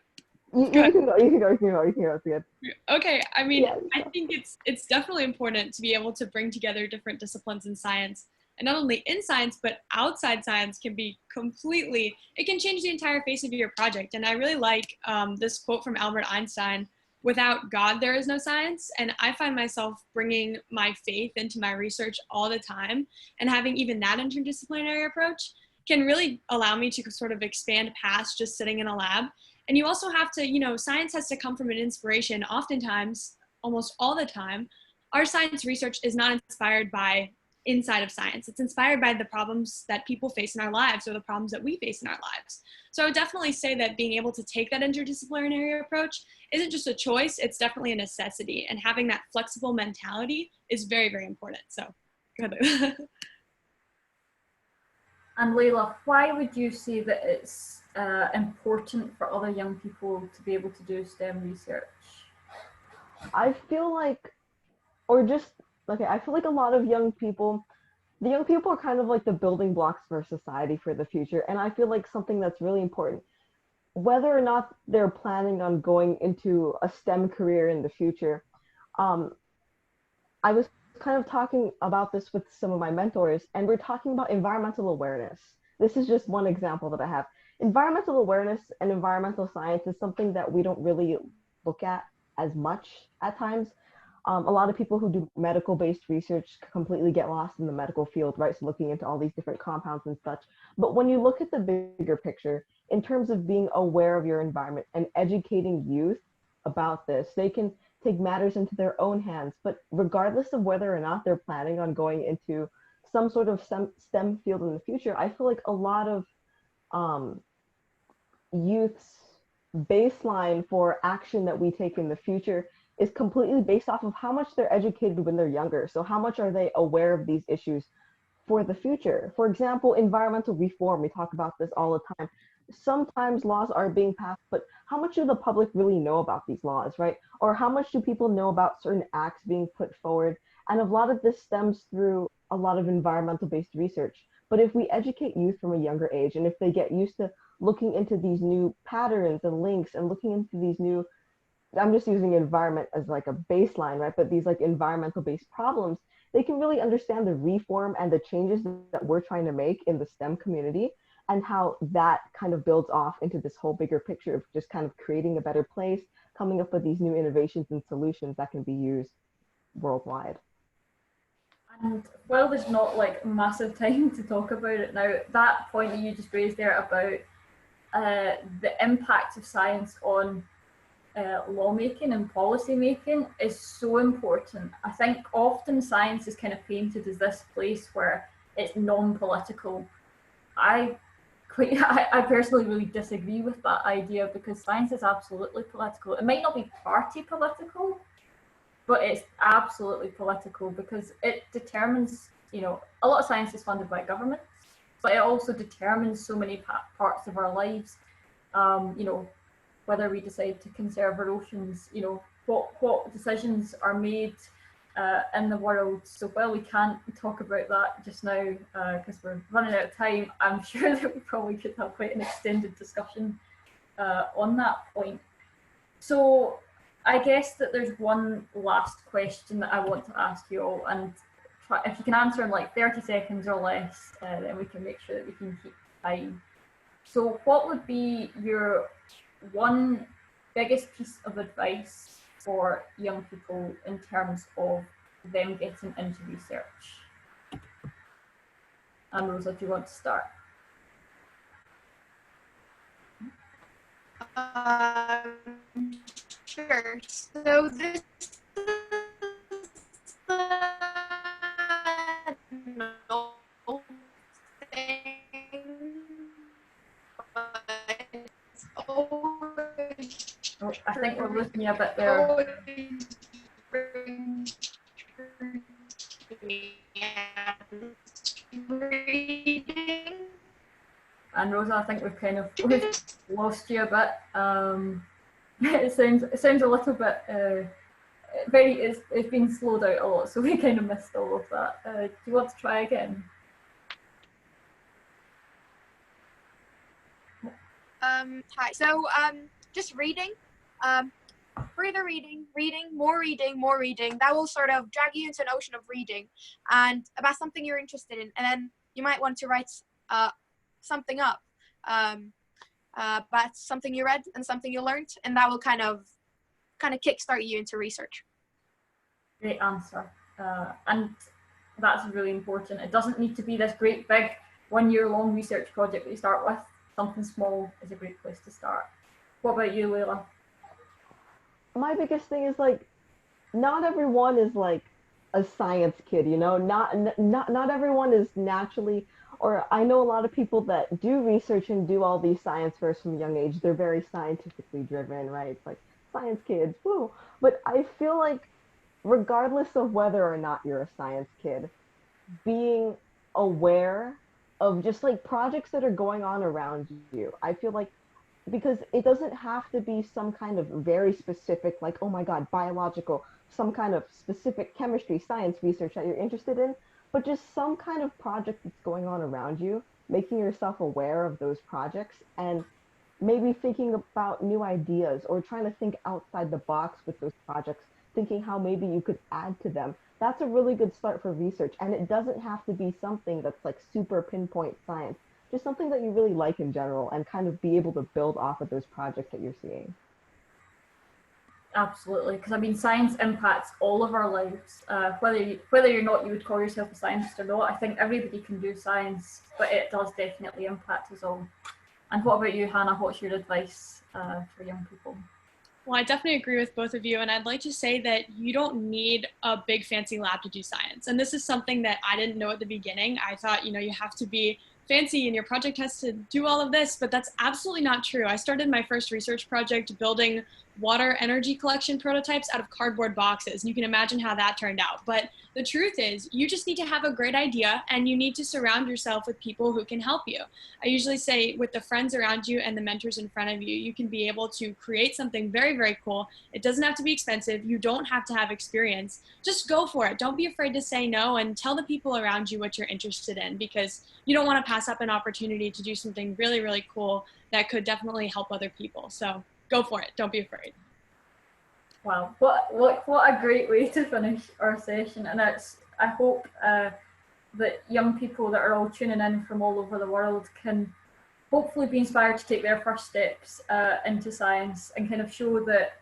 You can go. It's good. Okay. I mean, Yeah. I think it's definitely important to be able to bring together different disciplines in science, and not only in science but outside science can be completely. It can change the entire face of your project. And I really like this quote from Albert Einstein: "Without God, there is no science." And I find myself bringing my faith into my research all the time, and having even that interdisciplinary approach can really allow me to sort of expand past just sitting in a lab. And you also have to, you know, science has to come from an inspiration. Oftentimes, almost all the time, our science research is not inspired by inside of science. It's inspired by the problems that people face in our lives, or the problems that we face in our lives. So I would definitely say that being able to take that interdisciplinary approach isn't just a choice, it's definitely a necessity. And having that flexible mentality is very, very important. So good. And Lela, why would you say that it's important for other young people to be able to do STEM research? I feel like, or just, okay, I feel like a lot of young people, the young people are kind of like the building blocks for society for the future. And I feel like something that's really important whether or not they're planning on going into a STEM career in the future. Um, I was kind of talking about this with some of my mentors, and we're talking about environmental awareness. This is just one example that I have. Environmental awareness and environmental science is something that we don't really look at as much at times. A lot of people who do medical based research completely get lost in the medical field, right? So looking into all these different compounds and such. But when you look at the bigger picture, in terms of being aware of your environment and educating youth about this, they can take matters into their own hands. But regardless of whether or not they're planning on going into some sort of STEM field in the future, I feel like a lot of um, youth's baseline for action that we take in the future is completely based off of how much they're educated when they're younger. So how much are they aware of these issues for the future? For example, environmental reform, we talk about this all the time. Sometimes laws are being passed, but how much do the public really know about these laws, right? Or how much do people know about certain acts being put forward? And a lot of this stems through a lot of environmental based research. But if we educate youth from a younger age, and if they get used to looking into these new patterns and links and looking into these new, I'm just using environment as like a baseline, right? But these like environmental based problems, they can really understand the reform and the changes that we're trying to make in the STEM community, and how that kind of builds off into this whole bigger picture of just kind of creating a better place, coming up with these new innovations and solutions that can be used worldwide. And while there's not like massive time to talk about it now, that point that you just raised there about the impact of science on lawmaking and policy making is so important. I think often science is kind of painted as this place where it's non-political. I personally really disagree with that idea, because science is absolutely political. It might not be party political, but it's absolutely political, because it determines, you know, a lot of science is funded by governments, but it also determines so many parts of our lives. You know, whether we decide to conserve our oceans, you know, what decisions are made in the world. So while we can't talk about that just now, because we're running out of time, I'm sure that we probably could have quite an extended discussion on that point. So I guess that there's one last question that I want to ask you all, and if you can answer in like 30 seconds or less, then we can make sure that we can keep time. So what would be your one biggest piece of advice for young people in terms of them getting into research? Anne-Rosa, do you want to start? Sure. So this is no thing, but it's always Oh, I think we're losing you a bit there. Anne-Rosa, I think we've lost you a bit. It sounds a little bit it's been slowed out a lot, so we kind of missed all of that. Do you want to try again? Hi. So just reading. Further reading, more reading. That will sort of drag you into an ocean of reading and about something you're interested in, and then you might want to write something up about something you read and something you learned, and that will kind of kickstart you into research. Great answer. And that's really important. It doesn't need to be this great big 1 year long research project that you start with. Something small is a great place to start. What about you, Lela? My biggest thing is like, not everyone is like a science kid, you know, not everyone is naturally, or I know a lot of people that do research and do all these science fairs from a young age. They're very scientifically driven, right? It's like science kids, woo. But I feel like regardless of whether or not you're a science kid, being aware of just like projects that are going on around you, I feel like, because it doesn't have to be some kind of very specific, like, oh my God, biological, some kind of specific chemistry, science research that you're interested in, but just some kind of project that's going on around you, making yourself aware of those projects and maybe thinking about new ideas or trying to think outside the box with those projects, thinking how maybe you could add to them. That's a really good start for research. And it doesn't have to be something that's like super pinpoint science, just something that you really like in general and kind of be able to build off of those projects that you're seeing. Absolutely, because I mean, science impacts all of our lives. Whether you're not, you would call yourself a scientist or not, I think everybody can do science, but it does definitely impact us all. And what about you, Hannah? What's your advice for young people? Well, I definitely agree with both of you. And I'd like to say that you don't need a big fancy lab to do science. And this is something that I didn't know at the beginning. I thought, you have to be fancy and your project has to do all of this, but that's absolutely not true. I started my first research project building water energy collection prototypes out of cardboard boxes. And you can imagine how that turned out. But the truth is, you just need to have a great idea and you need to surround yourself with people who can help you. I usually say with the friends around you and the mentors in front of you, you can be able to create something very, very cool. It doesn't have to be expensive. You don't have to have experience. Just go for it. Don't be afraid to say no and tell the people around you what you're interested in, because you don't want to pass up an opportunity to do something really, really cool that could definitely help other people. So go for it. Don't be afraid. Wow, what a great way to finish our session. And I hope that young people that are all tuning in from all over the world can hopefully be inspired to take their first steps into science and kind of show that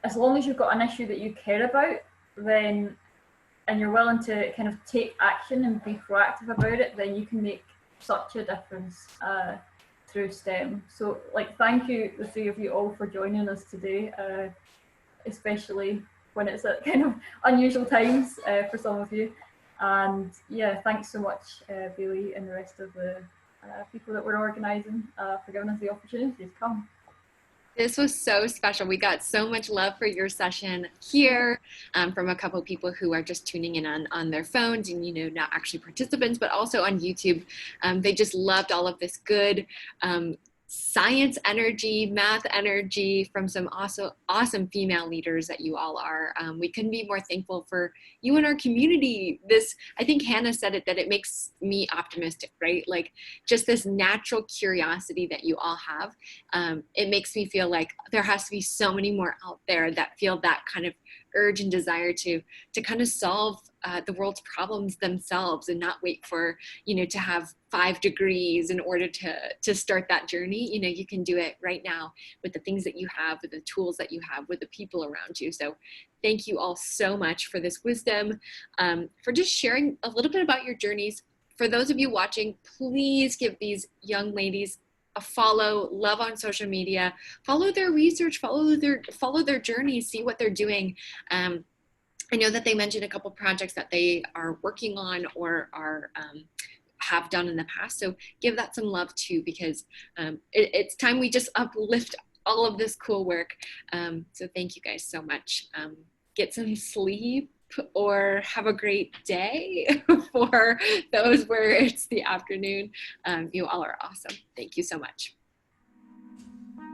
as long as you've got an issue that you care about, then and you're willing to kind of take action and be proactive about it, then you can make such a difference through STEM. So thank you, the three of you all, for joining us today, especially when it's at kind of unusual times for some of you. And yeah, thanks so much, Bailey and the rest of the people that were organising for giving us the opportunity to come. This was so special. We got so much love for your session here from a couple of people who are just tuning in on their phones and, not actually participants, but also on YouTube. They just loved all of this good science energy, math energy from some awesome female leaders that you all are. We couldn't be more thankful for you and our community. I think Hannah said it, that it makes me optimistic, right? Just this natural curiosity that you all have. It makes me feel like there has to be so many more out there that feel that kind of urge and desire to kind of solve the world's problems themselves and not wait for, to have 5 degrees in order to start that journey. You can do it right now with the things that you have, with the tools that you have, with the people around you. So thank you all so much for this wisdom, for just sharing a little bit about your journeys. For those of you watching, please give these young ladies a follow, love on social media, follow their research, follow their journey, see what they're doing. I know that they mentioned a couple projects that they are working on or are have done in the past. So give that some love too, because it's time we just uplift all of this cool work. So thank you guys so much. Get some sleep or have a great day for those where it's the afternoon. You all are awesome. Thank you so much.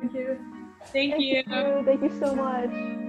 Thank you. Thank you. Thank you so much.